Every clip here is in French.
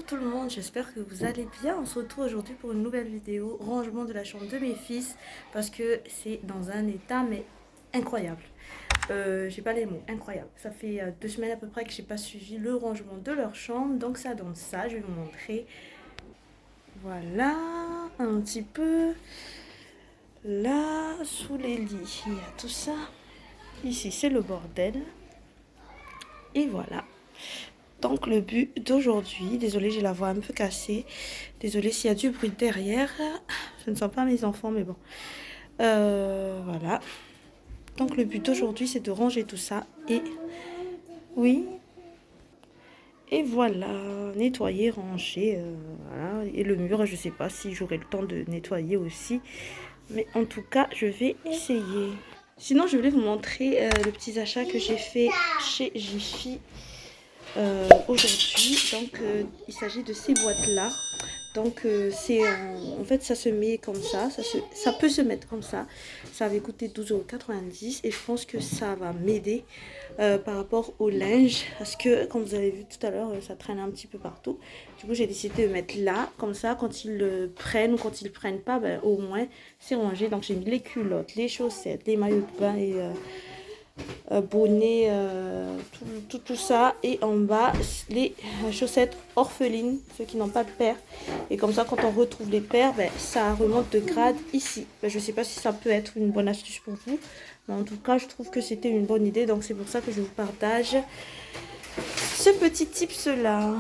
tout le monde, j'espère que vous allez bien. On se retrouve aujourd'hui pour une nouvelle vidéo, rangement de la chambre de mes fils, parce que c'est dans un état mais incroyable. J'ai pas les mots, incroyable. Ça fait 2 semaines à peu près que j'ai pas suivi le rangement de leur chambre, donc ça donne ça, je vais vous montrer. Voilà, un petit peu. Là, sous les lits, il y a tout ça. Ici, c'est le bordel. Et voilà. Donc le but d'aujourd'hui, désolée j'ai la voix un peu cassée, désolée s'il y a du bruit derrière, ce ne sont pas mes enfants mais bon, voilà. Donc le but d'aujourd'hui c'est de ranger tout ça et, oui, et voilà, nettoyer, ranger, voilà. Et le mur je sais pas si j'aurai le temps de nettoyer aussi, mais en tout cas je vais essayer. Sinon je voulais vous montrer le petit achat que j'ai fait chez Jiffy. Aujourd'hui, donc il s'agit de ces boîtes là, donc c'est en fait ça se met comme ça peut se mettre comme ça avait coûté 12,90 € et je pense que ça va m'aider par rapport au linge, parce que comme vous avez vu tout à l'heure ça traîne un petit peu partout. Du coup j'ai décidé de mettre là, comme ça quand ils le prennent ou quand ils le prennent pas, ben, au moins c'est rangé. Donc j'ai mis les culottes, les chaussettes, les maillots de bain et bonnet, tout ça, et en bas les chaussettes orphelines, ceux qui n'ont pas de paire, et comme ça quand on retrouve les paires, ben, ça remonte de grade ici. Ben, je sais pas si ça peut être une bonne astuce pour vous, mais en tout cas je trouve que c'était une bonne idée, donc c'est pour ça que je vous partage ce petit tips là.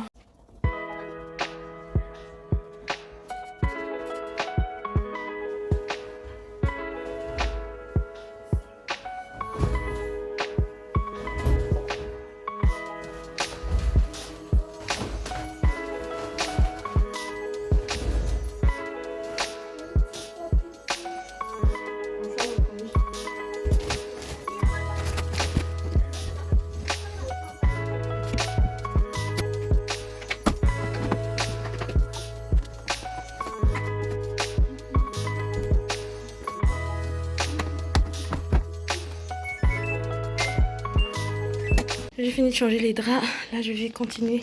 J'ai fini de changer les draps, là je vais continuer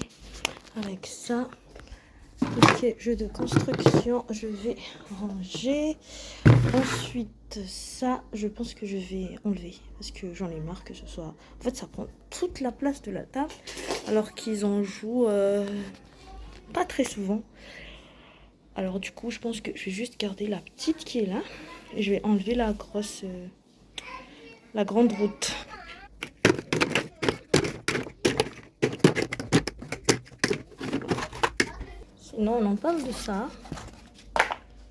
avec ça. Ok, jeu de construction, je vais ranger. Ensuite ça, je pense que je vais enlever, parce que j'en ai marre que ce soit... En fait ça prend toute la place de la table, alors qu'ils en jouent pas très souvent. Alors du coup je pense que je vais juste garder la petite qui est là, et je vais enlever la grosse, la grande route. Sinon on en parle de ça.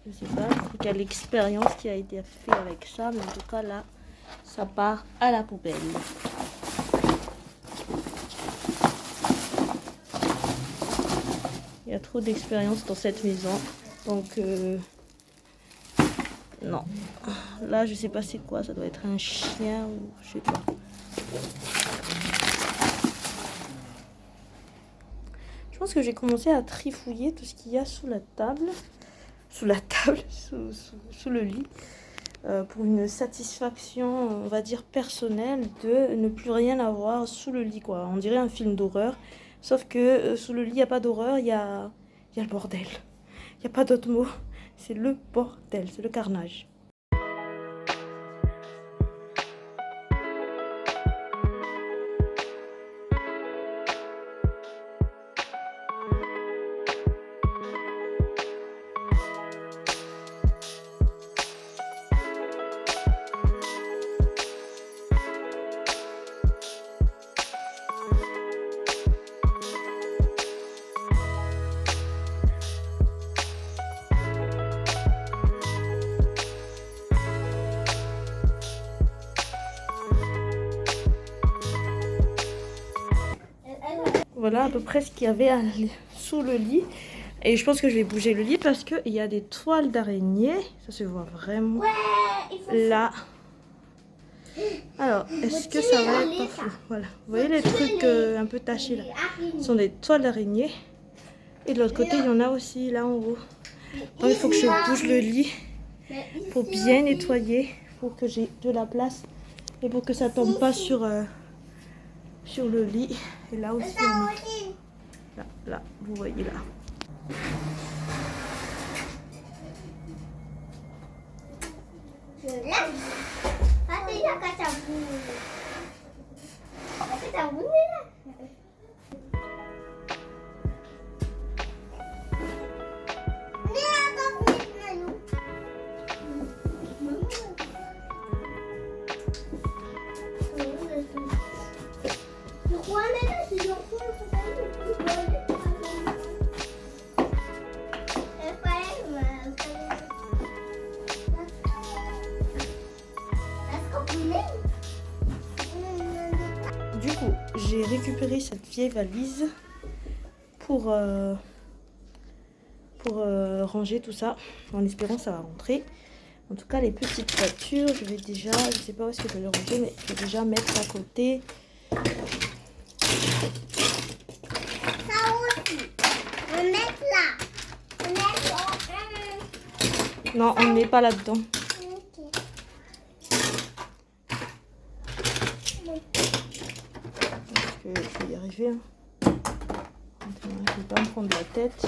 Je sais pas quelle expérience qui a été faite avec ça, mais en tout cas là, ça part à la poubelle. Il y a trop d'expérience dans cette maison, donc non. Là, je sais pas c'est quoi, ça doit être un chien ou je sais pas. Je pense que j'ai commencé à trifouiller tout ce qu'il y a sous la table. Sous le lit, pour une satisfaction, on va dire, personnelle, de ne plus rien avoir sous le lit, quoi. On dirait un film d'horreur, sauf que sous le lit, il n'y a pas d'horreur, il y a le bordel. Il n'y a pas d'autre mot, c'est le bordel, c'est le carnage. Voilà à peu près ce qu'il y avait sous le lit. Et je pense que je vais bouger le lit parce qu'il y a des toiles d'araignée. Ça se voit vraiment là. Alors, est-ce que ça va être parfait? Voilà. Vous voyez les trucs un peu tachés là? Ce sont des toiles d'araignée. Et de l'autre côté, il y en a aussi là en haut. Donc il faut que je bouge le lit pour bien nettoyer, pour que j'ai de la place et pour que ça tombe pas sur le lit. Et là aussi, là, vous voyez là. Du coup, j'ai récupéré cette vieille valise pour ranger tout ça, en espérant que ça va rentrer. En tout cas, les petites voitures, je vais déjà, je sais pas où est-ce que je vais les ranger, mais je vais déjà mettre à côté. Ça aussi, on met là. On met Non, on ne met pas là-dedans. Je vais y arriver. Hein. Je ne vais pas me prendre la tête.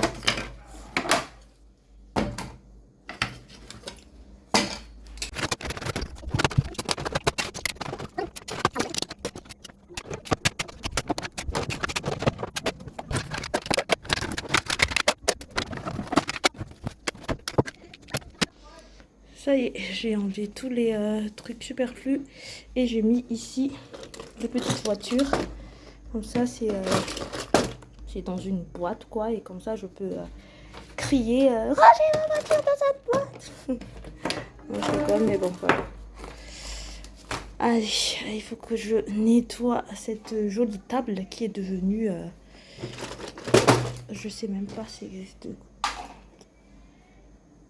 Ça y est, j'ai enlevé tous les trucs superflus et j'ai mis ici les petites voitures. Comme ça, c'est dans une boîte, quoi. Et comme ça, je peux crier « Rangez ma voiture dans cette boîte !» Je rigole, mais bon, voilà. Allez, il faut que je nettoie cette jolie table qui est devenue... je sais même pas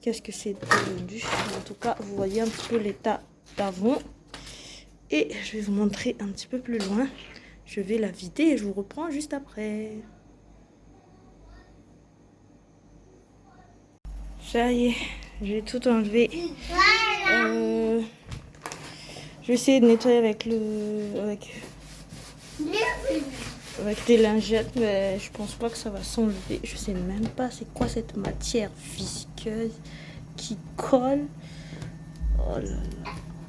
qu'est-ce que c'est devenu. En tout cas, vous voyez un petit peu l'état d'avant. Et je vais vous montrer un petit peu plus loin. Je vais la vider et je vous reprends juste après. Ça y est, j'ai tout enlevé. Je vais essayer de nettoyer avec des lingettes, mais je pense pas que ça va s'enlever. Je sais même pas c'est quoi cette matière visqueuse qui colle. Oh là là.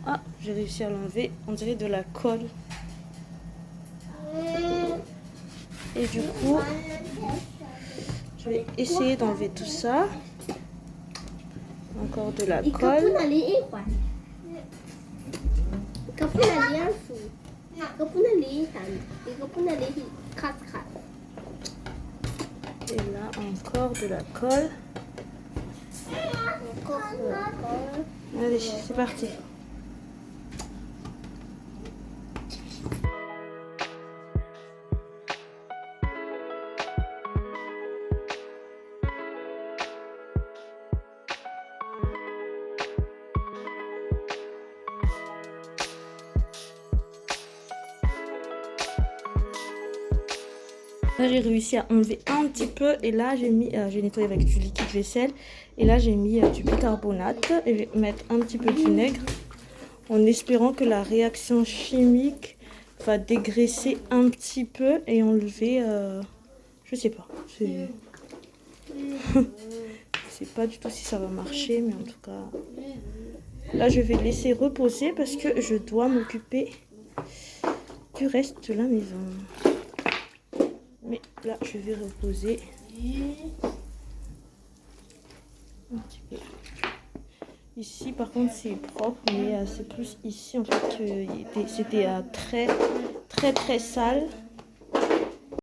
Ah, j'ai réussi à l'enlever. On dirait de la colle. Et du coup, je vais essayer d'enlever tout ça. Encore de la colle. Et là, encore de la colle. Allez, c'est parti. Là, j'ai réussi à enlever un petit peu et là j'ai nettoyé avec du liquide vaisselle et là j'ai mis du bicarbonate et je vais mettre un petit peu de vinaigre en espérant que la réaction chimique va dégraisser un petit peu et enlever je sais pas, je sais pas du tout si ça va marcher, mais en tout cas là je vais laisser reposer parce que je dois m'occuper du reste de la maison. Mais là, je vais reposer un petit peu. Ici, par contre, c'est propre, mais c'est plus ici, en fait, que c'était très sale.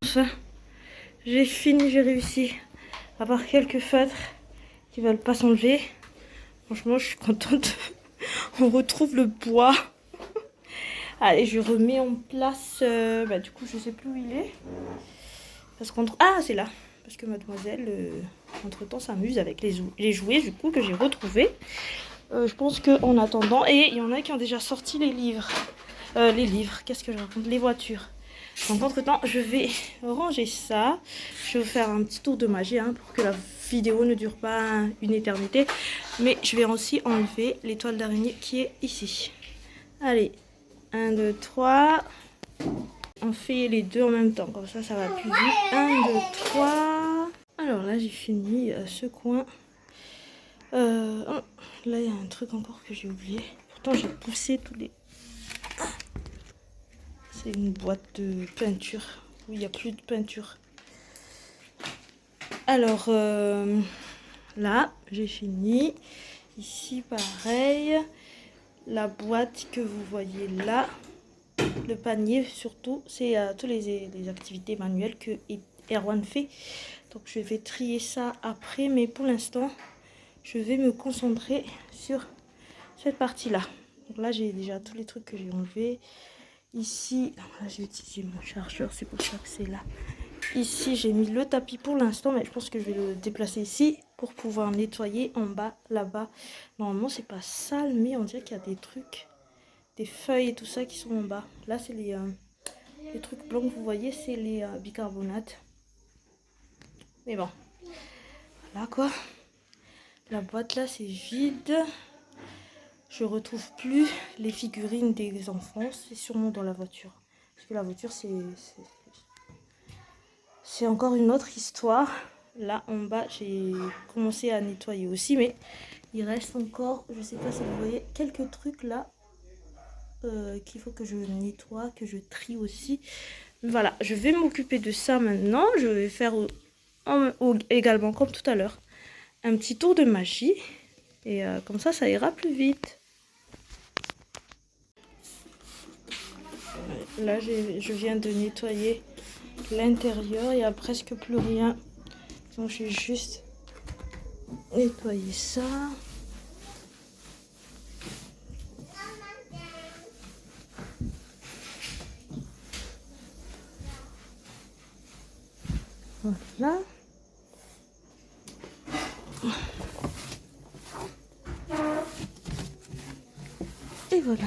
Enfin, j'ai fini, j'ai réussi. À part quelques feutres qui veulent pas s'enlever. Franchement, je suis contente. On retrouve le bois. Allez, je remets en place. Du coup, je sais plus où il est. Parce qu'entre... Ah, c'est là. Parce que mademoiselle, entre-temps, s'amuse avec les jouets, du coup, que j'ai retrouvés. Je pense qu'en attendant... Et il y en a qui ont déjà sorti les livres. Qu'est-ce que je raconte? Les voitures. Donc, entre-temps, je vais ranger ça. Je vais vous faire un petit tour de magie, hein, pour que la vidéo ne dure pas une éternité. Mais je vais aussi enlever l'étoile d'araignée qui est ici. Allez. 1, 2, 3... On fait les deux en même temps, comme ça, ça va plus vite. 1, 2, 3. Alors là, j'ai fini ce coin. Oh, là, il y a un truc encore que j'ai oublié. Pourtant, j'ai poussé tous les... C'est une boîte de peinture. Où il n'y a plus de peinture. Alors, là, j'ai fini. Ici, pareil. La boîte que vous voyez là. Le panier, surtout, c'est toutes les activités manuelles que Erwan fait. Donc, je vais trier ça après. Mais pour l'instant, je vais me concentrer sur cette partie-là. Donc là, j'ai déjà tous les trucs que j'ai enlevés. Ici, là, j'ai utilisé mon chargeur, c'est pour ça que c'est là. Ici, j'ai mis le tapis pour l'instant, mais je pense que je vais le déplacer ici pour pouvoir nettoyer en bas, là-bas. Normalement, c'est pas sale, mais on dirait qu'il y a des trucs, des feuilles et tout ça qui sont en bas. Là, c'est les trucs blancs que vous voyez, c'est les bicarbonates. Mais bon, voilà quoi. La boîte là, c'est vide. Je retrouve plus les figurines des enfants. C'est sûrement dans la voiture. Parce que la voiture, c'est encore une autre histoire. Là, en bas, j'ai commencé à nettoyer aussi. Mais il reste encore, je sais pas si vous voyez, quelques trucs là. Qu'il faut que je nettoie, que je trie aussi. Voilà, je vais m'occuper de ça maintenant. Je vais faire également, comme tout à l'heure, un petit tour de magie. Et comme ça ira plus vite. Là, je viens de nettoyer l'intérieur. Il n'y a presque plus rien. Donc, je vais juste nettoyer ça. Voilà. Et voilà.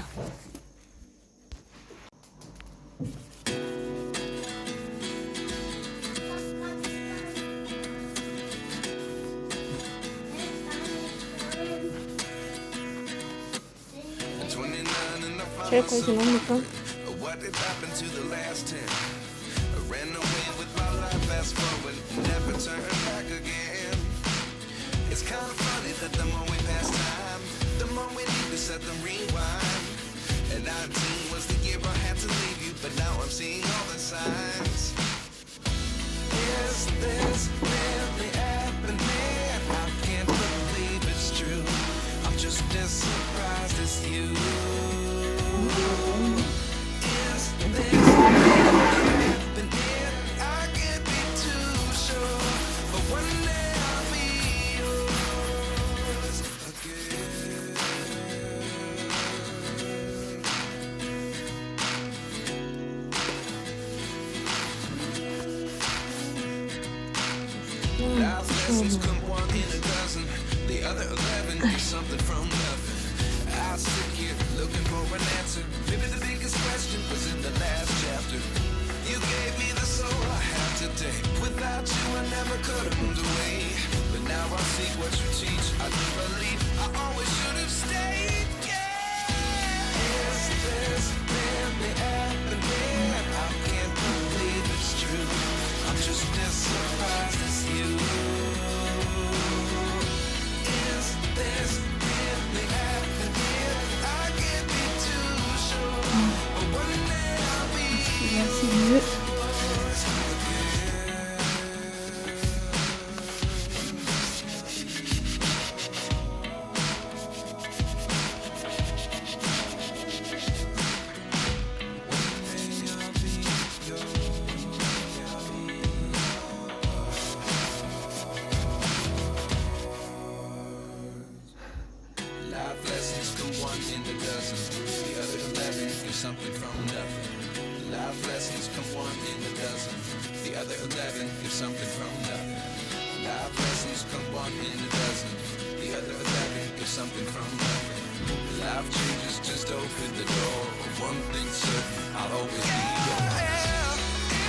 Quel continent maintenant? What did happen to the last 10? I ran away with my life, fast forward, never turn back again. It's kind of funny that the more we pass time, the more we need to set them rewind. And 19 was the year I had to leave you, but now I'm seeing all the signs. Is this really happening? I can't believe it's true. I'm just as surprised as you. Is this really happening? I can't be too sure, but one day I'll be yours again. Life lessons come one in a dozen. The other 11 do something from nothing. I sit here looking for an answer. Maybe the biggest question was in the last chapter. You gave me the soul I have today. Without you I never could have moved away. But now I see what you teach. I do believe I always should have stayed. Yeah. Is this really happening? I can't believe it's true. I'm just as surprised as you. Is this really happening? I can't be too sure, but one day I'll be yours again. Life lessons come one in a dozen. The other 11 is something from nothing. Life lessons come one in a dozen. The other 11 is something from nothing. Life lessons come one in a dozen. The other 11 is something from nothing. Life changes, just open the door. One thing certain, I'll always be yours.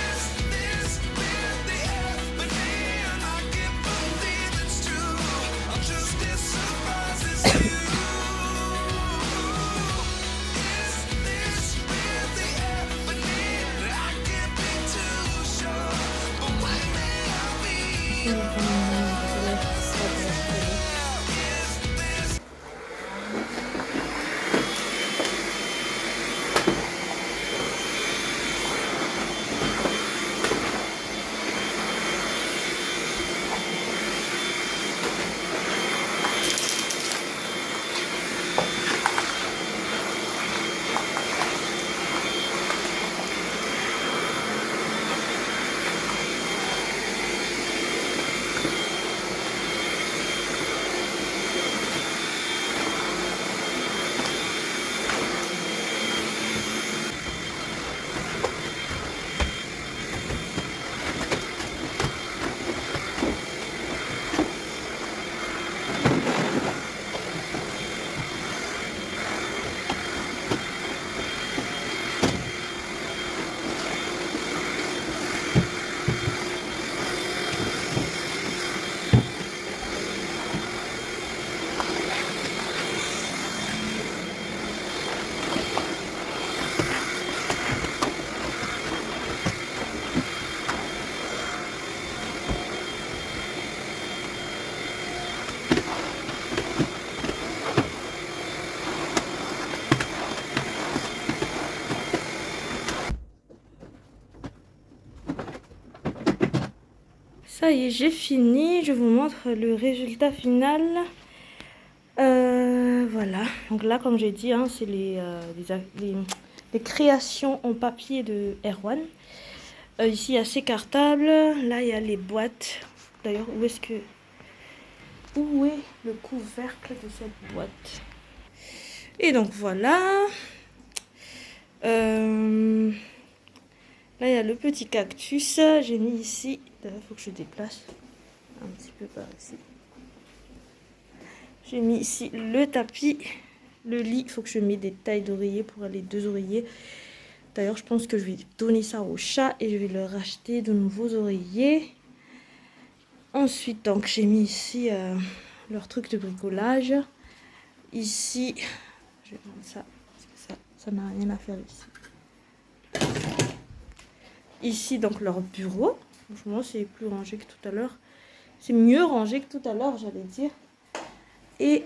Is this really happening? I can't believe it's true. I'm just as surprised as you. Is this really happening? I can't be too sure, but one day I'll be yours. Ça y est, j'ai fini. Je vous montre le résultat final. Voilà. Donc là, comme j'ai dit, hein, c'est les créations en papier de Erwan. Ici, il y a ces cartables. Là, il y a les boîtes. D'ailleurs, où est le couvercle de cette boîte? Et donc, voilà. Là, il y a le petit cactus. J'ai mis ici. Il faut que je déplace un petit peu par ici. J'ai mis ici le tapis, le lit. Il faut que je mette des tailles d'oreillers pour les 2 oreillers. D'ailleurs, je pense que je vais donner ça au chat et je vais leur acheter de nouveaux oreillers. Ensuite, donc, j'ai mis ici leur truc de bricolage. Ici, je vais prendre ça parce que ça n'a rien à faire ici. Ici, donc, leur bureau. Franchement, c'est plus rangé que tout à l'heure. C'est mieux rangé que tout à l'heure, j'allais dire. Et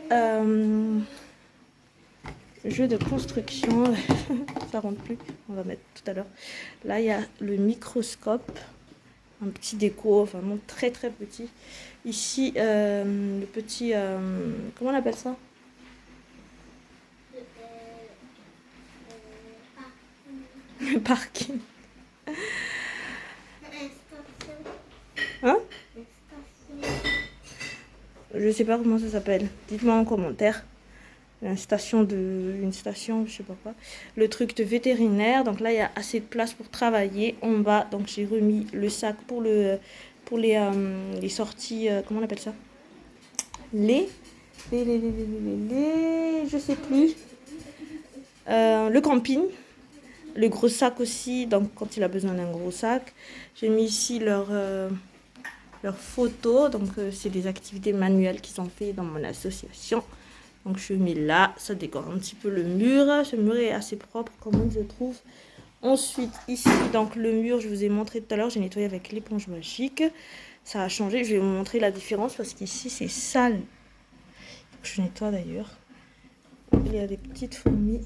jeu de construction. Ça rentre plus. On va mettre tout à l'heure. Là, il y a le microscope. Un petit déco, enfin non, très très petit. Ici, le petit... comment on appelle ça? Le parking. Hein? Je sais pas comment ça s'appelle. Dites-moi en commentaire. Une station, je sais pas quoi. Le truc de vétérinaire. Donc là, il y a assez de place pour travailler. En bas, donc j'ai remis le sac pour les sorties. Comment on appelle ça? Je sais plus. Le camping. Le gros sac aussi, donc quand il a besoin d'un gros sac. J'ai mis ici leurs photos, donc c'est des activités manuelles qu'ils ont fait dans mon association. Donc je mets là, ça décore un petit peu le mur. Ce mur est assez propre quand même, je trouve. Ensuite ici, donc le mur, je vous ai montré tout à l'heure, j'ai nettoyé avec l'éponge magique. Ça a changé, je vais vous montrer la différence parce qu'ici c'est sale. Je nettoie d'ailleurs. Il y a des petites fourmis.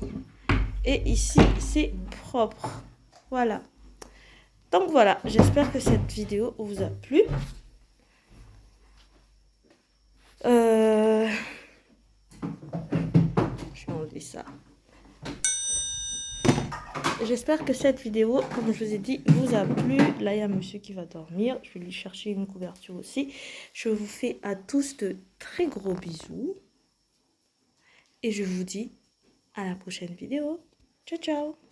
Et ici, c'est propre. Voilà. Donc voilà, j'espère que cette vidéo vous a plu. Je vais enlever ça. J'espère que cette vidéo, comme je vous ai dit, vous a plu. Là, il y a monsieur qui va dormir. Je vais lui chercher une couverture aussi. Je vous fais à tous de très gros bisous. Et je vous dis à la prochaine vidéo. Ciao, ciao!